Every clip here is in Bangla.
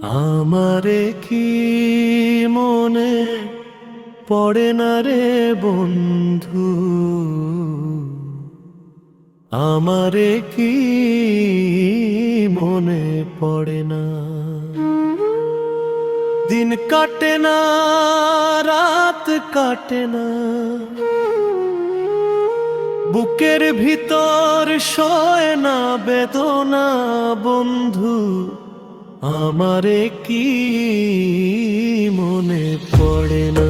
আমারে কি মনে পড়ে না রে বন্ধু, আমারে কি মনে পড়ে না। দিন কাটে না, রাত কাটে না, বুকের ভিতর সয় না বেদনা বন্ধু, আমারে কি মনে পড়ে না।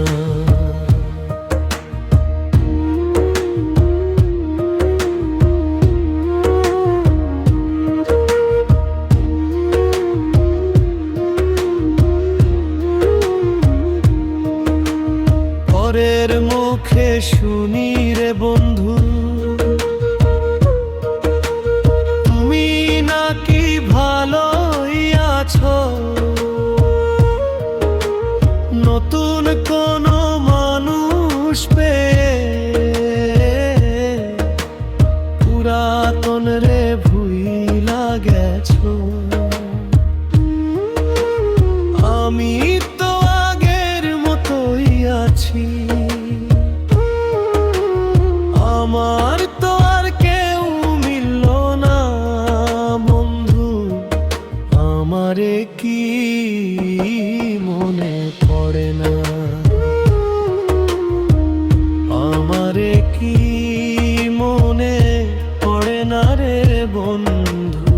পরের মুখে শুনি রে বন্ধু, তুমি নাকি ভালোই আছো, নতুন কোনো মানুষ পেয়ে পুরাতন রে ভুইলা গেছো। আমি তো আগের মতোই আছি, আমার তো আর কেউ মিলল না বন্ধু, আমারে কি মনে পড়ে না। আমারে কি মনে পড়ে না রে বন্ধু,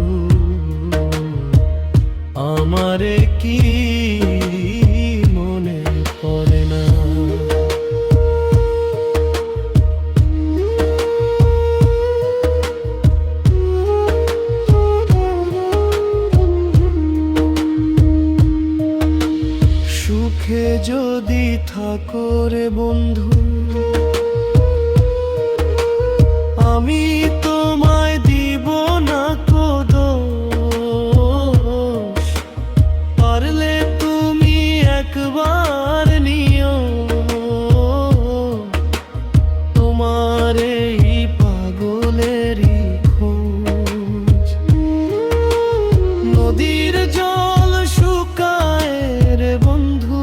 আমারে কি মনে পড়ে না। সুখে যদি থাকো রে বন্ধু, আমি তোমায় দিব না কো দোষ, পারলে তুমি একবার নিও তোমার এই পাগলেরই খোঁজ। নদীর জল শুকায় রে বন্ধু,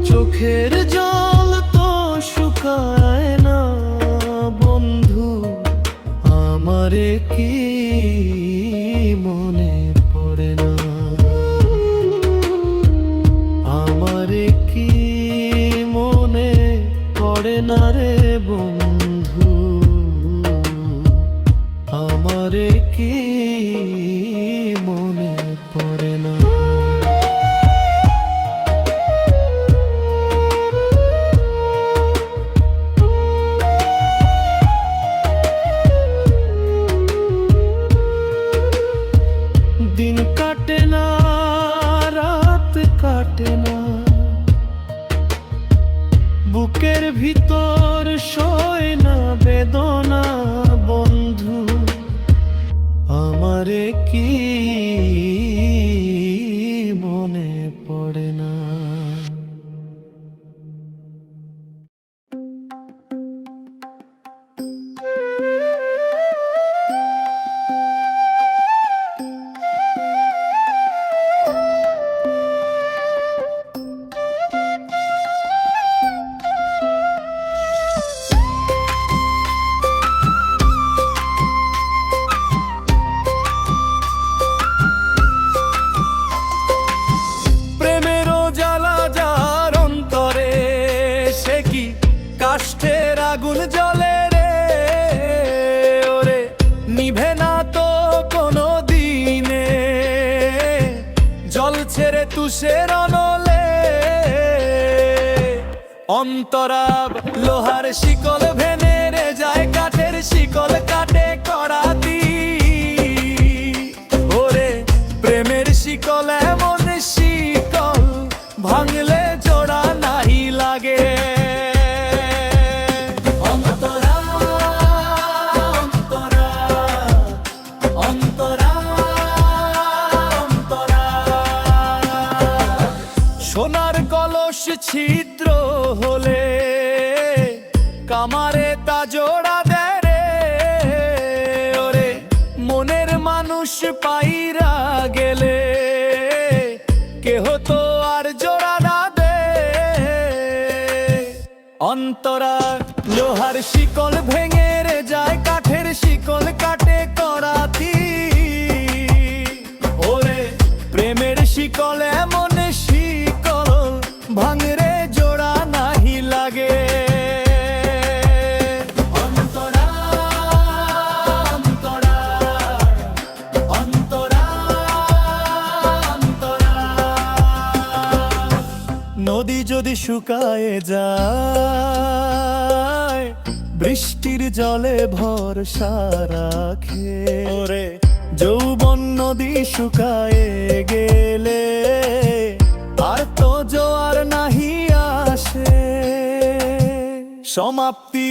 চোখের জল তো শুকায় না বন্ধু, আমারে কি মনে পড়ে না। আমারে কি মনে পড়ে না রে বন্ধু, আমারে কি মনে পড়ে না। দিন কাটে না, রাত কাটে না, বুকের ভিতর সয় না বেদনা বন্ধু, আমারে কি মনে পড়ে না। কাষ্ঠের আগুন জ্বলে রে ওরে, নিভে না তো কোনো দিনে, জল ছেড়ে তুষের অনলে। অন্তরাব লোহার শিকল ভেঙে রে যায়, কাঠের শিকল কাটে করাতি ওরে, প্রেমের শিকল এমন শিকল ভাঙলে জোড়া নাহি লাগে। সোনার কলস ছিদ্র হলে কামারে তা জোড়া দেয় রে ওরে, মনের মানুষ মানুষ পাইরা গেলে কেহ তো আর জোড়া না দে। অন্তরা লোহার শিকল ভেঙে রে যায়, কাঠের শিকল কাটে করাতি। ওরে প্রেমের শিকল এমন শিকল ভাঙরে জোড়া নাহি লাগে। অন্তরা অন্তরা অন্তরা অন্তরা। নদী যদি শুকায় যায়, বৃষ্টির জলে ভরসা রাখে। ওরে যৌবন নদী শুকায় গেলে আর তো জোয়ার নাহি আসে। সমাপ্তি